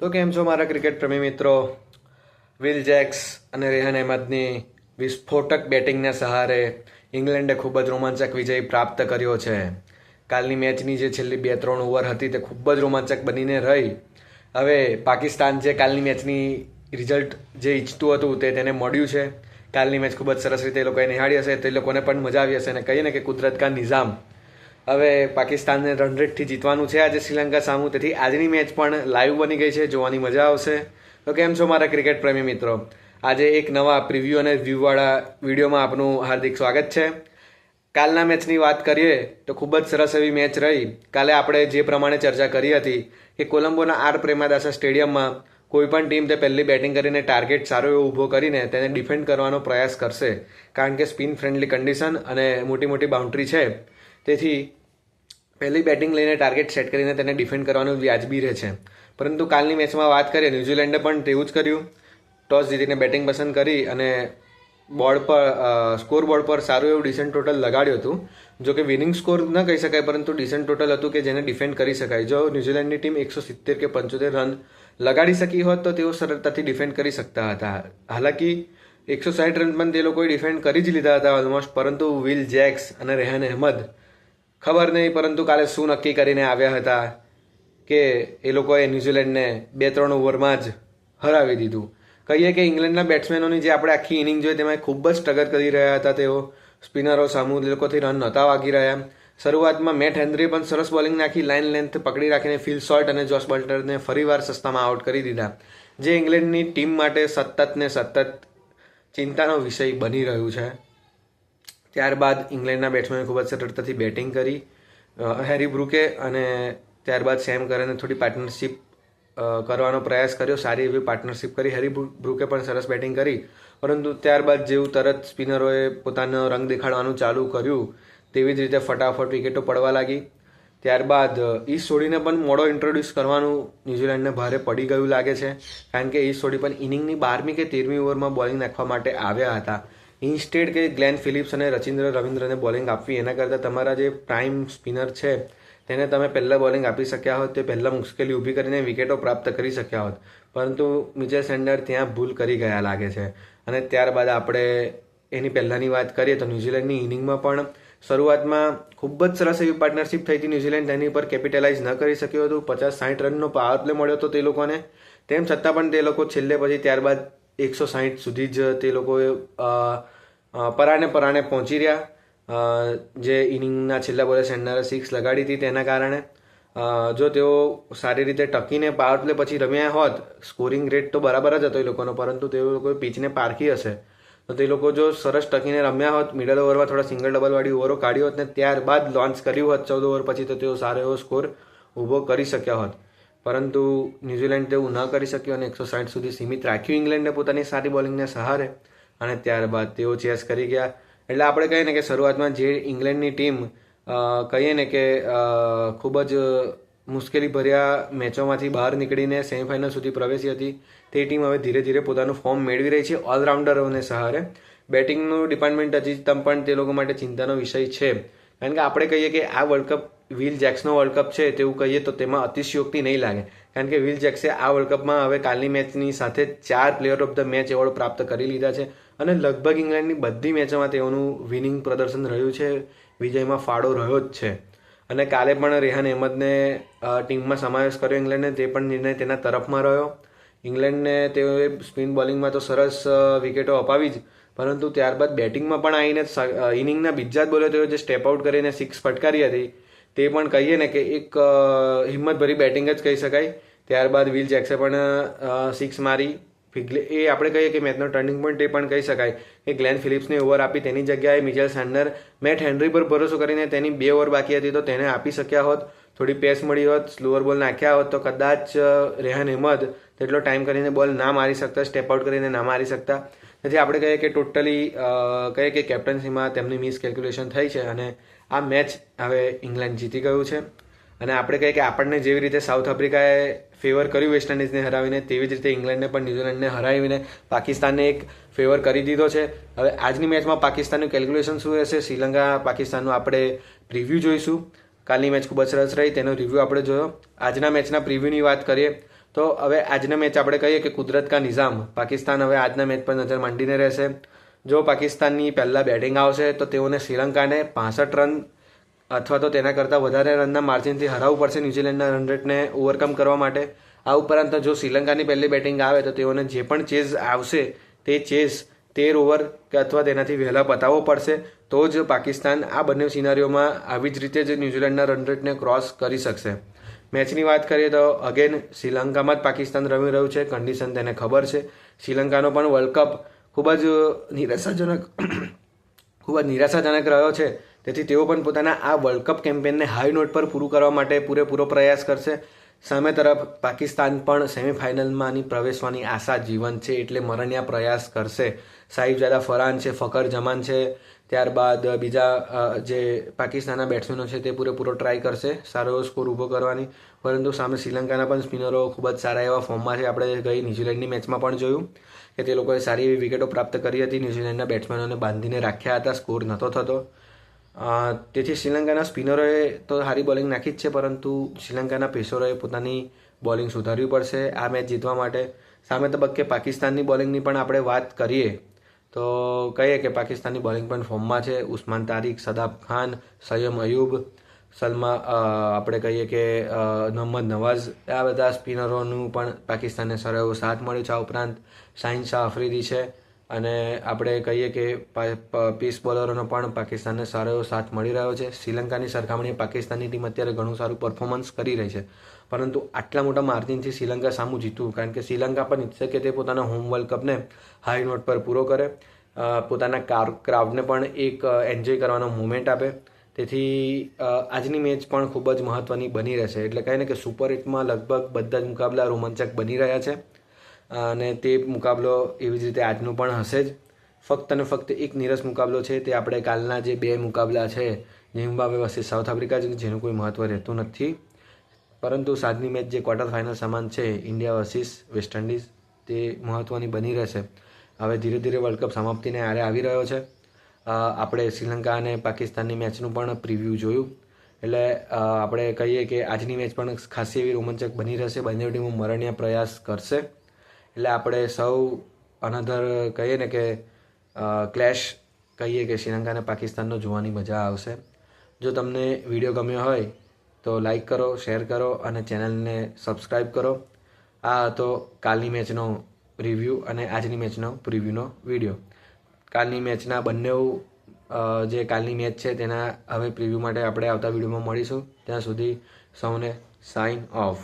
તો કેમ છો મારા ક્રિકેટ પ્રેમી મિત્રો? વિલ જેક્સ અને રેહાન અહેમદની વિસ્ફોટક બેટિંગના સહારે ઇંગ્લેન્ડે ખૂબ જ રોમાંચક વિજય પ્રાપ્ત કર્યો છે. કાલની મેચની જે છેલ્લી 2-3 ઓવર હતી તે ખૂબ જ રોમાંચક બનીને રહી. હવે પાકિસ્તાન જે કાલની મેચની રિઝલ્ટ જે ઈચ્છતું હતું તેને મળ્યું છે. કાલની મેચ ખૂબ જ સરસ રીતે એ લોકોએ નિહાળી હશે, તે લોકોને પણ મજા આવી હશે અને કહીએ ને કે કુદરત કા નિઝામ. હવે પાકિસ્તાનને રન રેટથી જીતવાનું છે આજે શ્રીલંકા સામુ, તેથી આજની મેચ પણ લાઈવ બની ગઈ છે, જોવાની મજા આવશે. તો કેમ છો મારા ક્રિકેટ પ્રેમી મિત્રો? આજે એક નવા પ્રિવ્યૂ અને વ્યૂવાળા વિડીયોમાં આપનું હાર્દિક સ્વાગત છે. કાલના મેચની વાત કરીએ તો ખૂબ જ સરસ એવી મેચ રહી. કાલે આપણે જે પ્રમાણે ચર્ચા કરી હતી કે કોલંબોના આર પ્રેમાદાસા સ્ટેડિયમમાં કોઈ પણ ટીમ તે પહેલી બેટિંગ કરીને ટાર્ગેટ સારો એવો ઊભો કરીને તેને ડિફેન્ડ કરવાનો પ્રયાસ કરશે, કારણ કે સ્પિન ફ્રેન્ડલી કન્ડિશન અને મોટી મોટી બાઉન્ડ્રી છે, તેથી પહેલી બેટિંગ લઈને ટાર્ગેટ સેટ કરીને તેને ડિફેન્ડ કરવાનું વ્યાજબી રહે છે. પરંતુ કાલની મેચમાં વાત કરીએ, ન્યૂઝીલેન્ડે પણ તેવું જ કર્યું. ટોસ જીતીને બેટિંગ પસંદ કરી અને બોર્ડ પર સ્કોર બોર્ડ પર સારું એવું ડિસન્ટ ટોટલ લગાડ્યું હતું. જો કે વિનિંગ સ્કોર ન કહી શકાય, પરંતુ ડિસન્ટ ટોટલ હતું કે જેને ડિફેન્ડ કરી શકાય. જો ન્યૂઝીલેન્ડની ટીમ 170 કે 75 રન લગાડી શકી હોત તો તેઓ સરળતાથી ડિફેન્ડ કરી શકતા હતા. હાલાકી 160 રન પણ તે લોકોએ ડિફેન્ડ કરી જ લીધા હતા ઓલમોસ્ટ, પરંતુ વિલ જેક્સ અને રેહાન અહેમદ ખબર નહીં પરંતુ કાલે શું નક્કી કરીને આવ્યા હતા કે એ લોકોએ ન્યૂઝીલેન્ડને 2-3 ઓવરમાં જ હરાવી દીધું. કહીએ કે ઇંગ્લેન્ડના બેટ્સમેનોની જે આપણે આખી ઇનિંગ જોઈએ તેમાં ખૂબ જ સ્ટ્રગલ કરી રહ્યા હતા. તેઓ સ્પિનરો સામુ એ લોકોથી રન નહોતા વાગી રહ્યા. શરૂઆતમાં મેટ હેનરીએ પણ સરસ બોલિંગ નાખી, લાઇન લેન્થ પકડી રાખીને ફિલ શોર્ટ અને જોસ બટલરને ફરીવાર સસ્તામાં આઉટ કરી દીધા, જે ઇંગ્લેન્ડની ટીમ માટે સતત ચિંતાનો વિષય બની રહ્યું છે. ત્યારબાદ ઇંગ્લેન્ડના બેટ્સમેને ખૂબ જ સરળતાથી બેટિંગ કરી. હેરી બ્રુકે અને ત્યારબાદ સેમ કરને થોડી પાર્ટનરશિપ કરવાનો પ્રયાસ કર્યો, સારી એવી પાર્ટનરશિપ કરી. હેરી બ્રુકે પણ સરસ બેટિંગ કરી, પરંતુ ત્યારબાદ જેવું તરત સ્પિનરોએ પોતાનો રંગ દેખાડવાનું ચાલુ કર્યું તેવી જ રીતે ફટાફટ વિકેટો પડવા લાગી. ત્યારબાદ ઈશ સોઢીને પણ મોડો ઇન્ટ્રોડ્યુસ કરવાનું ન્યૂઝીલેન્ડને ભારે પડી ગયું લાગે છે, કારણ કે ઈશ સોઢી પણ ઇનિંગની 12મી કે 13મી ઓવરમાં બોલિંગ નાખવા માટે આવ્યા હતા. ઇન્સ્ટેડ કે ગ્લેન ફિલિપ્સ અને રચિન્દ્ર રવિન્દ્રને બોલિંગ આપવી, એના કરતાં તમારા જે પ્રાઇમ સ્પિનર છે તેને તમે પહેલાં બોલિંગ આપી શક્યા હોત, તે પહેલાં મુશ્કેલી ઊભી કરીને વિકેટો પ્રાપ્ત કરી શક્યા હોત. પરંતુ મિચેલ સેન્ડર ત્યાં ભૂલ કરી ગયા લાગે છે. અને ત્યારબાદ આપણે એની પહેલાંની વાત કરીએ તો ન્યૂઝીલેન્ડની ઇનિંગમાં પણ શરૂઆતમાં ખૂબ જ સરસ એવી પાર્ટનરશિપ થઈ હતી. ન્યૂઝીલેન્ડ તેની પર કેપિટલાઇઝ ન કરી શક્યું હતું. 50-60 રનનો પાવર પ્લે મળ્યો હતો તે લોકોને, તેમ છતાં પણ તે લોકો છેલ્લે પછી ત્યારબાદ 160 સુધી જ તે લોકોએ પરાણે પહોંચી રહ્યા. જે ઇનિંગના છેલ્લા બોલે સેન્ડરે 6 લગાડી હતી તેના કારણે જો તેઓ સારી રીતે ટકીને પાવર પ્લે પછી રમ્યા હોત, સ્કોરિંગ રેટ તો બરાબર જ હતો એ લોકોનો, પરંતુ તેઓ લોકોએ પિચને પારખી હશે તો તે લોકો જો સરસ ટકીને રમ્યા હોત, મિડલ ઓવરમાં થોડા સિંગલ ડબલવાળી ઓવરો કાઢી હોત ને ત્યારબાદ લોન્ચ કર્યું હોત 14 ઓવર પછી, તો તેઓ સારો એવો સ્કોર ઊભો કરી શક્યા હોત. પરંતુ ન્યૂઝીલેન્ડ તેવું ન કરી શક્યું અને 160 સુધી સીમિત રાખ્યું ઇંગ્લેન્ડને પોતાની સારી બોલિંગને સહારે, અને ત્યારબાદ તેઓ ચેસ કરી ગયા. એટલે આપણે કહીએ ને કે શરૂઆતમાં જે ઇંગ્લેન્ડની ટીમ કહીએ ને કે ખૂબ જ મુશ્કેલી ભર્યા મેચોમાંથી બહાર નીકળીને સેમિફાઇનલ સુધી પ્રવેશી હતી, તે ટીમ હવે ધીરે ધીરે પોતાનું ફોર્મ મેળવી રહી છે ઓલરાઉન્ડરોને સહારે. બેટિંગનું ડિપાર્ટમેન્ટ હજી પણ તે લોકો માટે ચિંતાનો વિષય છે, કારણ કે આપણે કહીએ કે આ વર્લ્ડ કપ વિલ જેક્સનો વર્લ્ડ કપ છે તેવું કહીએ તો તેમાં અતિશયોક્તિ નહીં લાગે, કારણ કે વિલ જેક્સે આ વર્લ્ડ કપમાં હવે કાલની મેચની સાથે 4 player of the match award પ્રાપ્ત કરી લીધા છે અને લગભગ ઇંગ્લેન્ડની બધી મેચોમાં તેઓનું વિનિંગ પ્રદર્શન રહ્યું છે, વિજયમાં ફાળો રહ્યો જ છે. અને કાલે પણ રેહાન અહેમદને ટીમમાં સમાવેશ કર્યો ઇંગ્લેન્ડને, તે પણ નિર્ણય તેના તરફમાં રહ્યો. ઇંગ્લેન્ડને તેઓએ સ્પિન બોલિંગમાં તો સરસ વિકેટો અપાવી જ, પરંતુ ત્યારબાદ બેટિંગમાં પણ આવીને ઇનિંગના બીજા જ બોલે તેઓ જે સ્ટેપ આઉટ કરીને 6 ફટકારી હતી તે પણ કહીએ ને કે એક હિંમતભરી બેટિંગ જ કહી શકાય. ત્યારબાદ વિલ જેક્સે પણ 6 મારી, એ આપણે કહીએ કે મેચનો ટર્નિંગ પોઈન્ટ એ પણ કહી શકાય કે ગ્લેન ફિલિપ્સને ઓવર આપી, તેની જગ્યાએ મિચેલ સેન્ડર મેટ હેનરી પર ભરોસો કરીને તેની 2 ઓવર બાકી હતી તો તેને આપી શક્યા હોત, થોડી પેસ મળી હોત, સ્લોઅર બોલ નાખ્યા હોત તો કદાચ રેહાન અહેમદ તેટલો ટાઈમ કરીને બોલ ના મારી શકતા, સ્ટેપ આઉટ કરીને ના મારી શકતા. તેથી આપણે કહીએ કે ટોટલી કહીએ કે કેપ્ટન્સીમાં તેમની મિસ કેલ્ક્યુલેશન થઈ છે અને આ મેચ હવે ઇંગ્લેન્ડ જીતી ગયું છે. અને આપણે કહીએ કે આપણને જેવી રીતે સાઉથ આફ્રિકાએ ફેવર કર્યું વેસ્ટ ઇન્ડિઝને હરાવીને, તેવી જ રીતે ઇંગ્લેન્ડને પણ ન્યૂઝીલેન્ડને હરાવીને પાકિસ્તાનને એક ફેવર કરી દીધો છે. હવે આજની મેચમાં પાકિસ્તાનનું કેલ્ક્યુલેશન શું રહેશે, શ્રીલંકા પાકિસ્તાનનું આપણે પ્રિવ્યૂ જોઈશું. કાલની મેચ ખૂબ જ સરસ રહી, તેનો રિવ્યૂ આપણે જોયો. આજના મેચના પ્રિવ્યૂની વાત કરીએ તો હવે આજના મેચ આપણે કહીએ કે કુદરત કા નિઝામ, પાકિસ્તાન હવે આજના મેચ પર નજર માંડીને રહેશે. જો પાકિસ્તાનની પહેલાં બેટિંગ આવશે તો તેઓને શ્રીલંકાને 65 રન અથવા તો તેના કરતાં વધારે રનના માર્જિનથી હરાવવું પડશે ન્યૂઝીલેન્ડના રન રેટને ઓવરકમ કરવા માટે. આ ઉપરાંત જો શ્રીલંકાની પહેલી બેટિંગ આવે તો તેઓને જે પણ ચેઝ આવશે તે ચેઝ 13 ઓવર કે અથવા તેનાથી વહેલા પતાવવો પડશે. તો જ પાકિસ્તાન આ બંને સિનારીઓમાં આવી જ રીતે જ ન્યૂઝીલેન્ડના રન રેટને ક્રોસ કરી શકશે. મેચની વાત કરીએ તો અગેન શ્રીલંકામાં જ પાકિસ્તાન રમી રહ્યું છે, કન્ડિશન તેને ખબર છે. શ્રીલંકાનો પણ વર્લ્ડ કપ ખૂબ જ નિરાશાજનક રહ્યો છે. તેથી તેઓ પણ પોતાના આ વર્લ્ડ કપ કેમ્પેનને હાઈ નોટ પર પૂરું કરવા માટે પૂરેપૂરો પ્રયાસ કરશે. સામે તરફ પાકિસ્તાન પણ સેમીફાઇનલમાં પ્રવેશવાની આશા જીવંત છે, એટલે મરણિયા પ્રયાસ કરશે. સાહિબજાદા ફરહાન છે, ફખર જમાન છે, ત્યારબાદ બીજા જે પાકિસ્તાનના બેટ્સમેનો છે તે પૂરેપૂરો ટ્રાય કરશે સારો એવો સ્કોર ઊભો કરવાની. પરંતુ સામે શ્રીલંકાના પણ સ્પિનરો ખૂબ જ સારા એવા ફોર્મમાં છે. આપણે ગઈ ન્યૂઝીલેન્ડની મેચમાં પણ જોયું કે તે લોકોએ સારી એવી વિકેટો પ્રાપ્ત કરી હતી, ન્યૂઝીલેન્ડના બેટ્સમેનોને બાંધીને રાખ્યા હતા, સ્કોર નહોતો થતો. તેથી શ્રીલંકાના સ્પિનરોએ તો સારી બોલિંગ નાખી જ છે, પરંતુ શ્રીલંકાના પેસરોએ પોતાની બોલિંગ સુધારવી પડશે આ મેચ જીતવા માટે. સામે તબક્કે પાકિસ્તાનની બોલિંગની પણ આપણે વાત કરીએ તો કહીએ કે પાકિસ્તાનની બોલિંગ પણ ફોર્મમાં છે. ઉસ્માન તારિક, સદાબ ખાન, સયમ અયુબ, આપણે કહીએ કે મોહમ્મદ નવાઝ, આ બધા સ્પિનરોનું પણ પાકિસ્તાનને સારો એવો સાથ મળ્યો છે. આ ઉપરાંત શાહીન શાહ આફ્રિદી છે અને આપણે કહીએ કે પેસ બોલરોનો પણ પાકિસ્તાનને સારો એવો સાથ મળી રહ્યો છે. શ્રીલંકાની સરખામણીએ પાકિસ્તાનની ટીમ અત્યારે ઘણું સારું પરફોર્મન્સ કરી રહી છે, પરંતુ આટલા મોટા માર્જિનથી શ્રીલંકા સામું જીતવું, કારણ કે શ્રીલંકા પણ ઈચ્છે કે તે પોતાના હોમ વર્લ્ડ કપને હાઈ નોટ પર પૂરો કરે, પોતાના ક્રાઉડને પણ એક એન્જોય કરવાનો મોમેન્ટ આપે. તેથી આજની મેચ પણ ખૂબ જ મહત્ત્વની બની રહેશે. એટલે કહે ને કે સુપર 8માં લગભગ બધા જ મુકાબલા રોમાંચક બની રહ્યા છે અને તે મુકાબલો એવી જ રીતે આજનો પણ હશે જ. ફક્ત અને ફક્ત એક નીરસ મુકાબલો છે, તે આપણે કાલના જે 2 મુકાબલા છે ઝિમ્બાબ્વે વર્સિસ સાઉથ આફ્રિકા, જેનું કોઈ મહત્ત્વ રહેતું નથી. પરંતુ સાંજની મેચ જે ક્વાર્ટર ફાઇનલ સમાન છે ઇન્ડિયા વર્સિસ વેસ્ટ ઇન્ડિઝ, તે મહત્ત્વની બની રહેશે. હવે ધીરે ધીરે વર્લ્ડ કપ સમાપ્તિને આરે આવી રહ્યો છે. આપણે શ્રીલંકા અને પાકિસ્તાનની મેચનું પણ પ્રિવ્યૂ જોયું, એટલે આપણે કહીએ કે આજની મેચ પણ ખાસી એવી રોમાંચક બની રહેશે. બંને ટીમો મરણિયા પ્રયાસ કરશે, એટલે આપણે સૌ અનધર કહીએ ને કે ક્લેશ કહીએ કે શ્રીલંકા અને પાકિસ્તાનનો જોવાની મજા આવશે. જો તમને વિડીયો ગમ્યો હોય તો લાઈક કરો, શેર કરો અને ચેનલને સબસ્ક્રાઈબ કરો. આ હતો કાલની મેચનો રિવ્યૂ અને આજની મેચનો પ્રિવ્યૂનો વિડીયો. કાલની મેચના બંને જે કાલની મેચ છે તેના હવે પ્રિવ્યૂ માટે આપણે આવતા વિડીયોમાં મળીશું. ત્યાં સુધી સૌને સાઇન ઓફ.